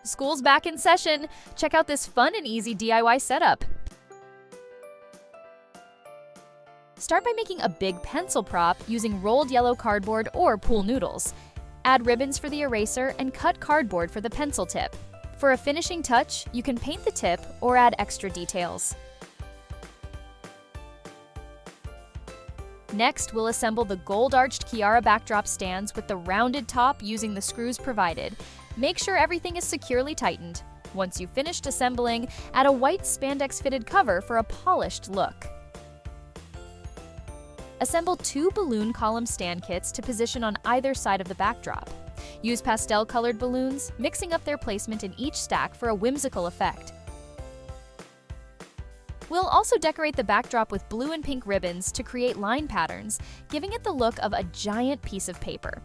School's back in session! Check out this fun and easy DIY setup. Start by making a big pencil prop using rolled yellow cardboard or pool noodles. Add ribbons for the eraser and cut cardboard for the pencil tip. For a finishing touch, you can paint the tip or add extra details. Next, we'll assemble the gold-arched Chiara backdrop stands with the rounded top using the screws provided. Make sure everything is securely tightened. Once you've finished assembling, add a white spandex-fitted cover for a polished look. Assemble 2 balloon column stand kits to position on either side of the backdrop. Use pastel-colored balloons, mixing up their placement in each stack for a whimsical effect. We'll also decorate the backdrop with blue and pink ribbons to create line patterns, giving it the look of a giant piece of paper.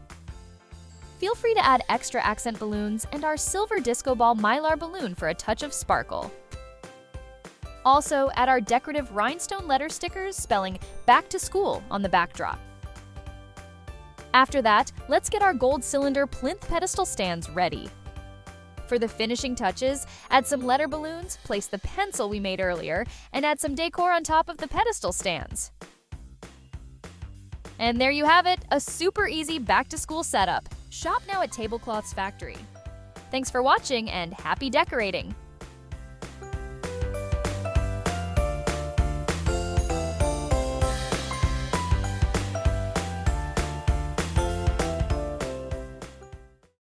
Feel free to add extra accent balloons and our silver disco ball mylar balloon for a touch of sparkle. Also, add our decorative rhinestone letter stickers spelling "Back to School" on the backdrop. After that, let's get our gold cylinder plinth pedestal stands ready. For the finishing touches, add some letter balloons, place the pencil we made earlier, and add some decor on top of the pedestal stands. And there you have it, a super easy back-to-school setup. Shop now at Tablecloths Factory. Thanks for watching and happy decorating!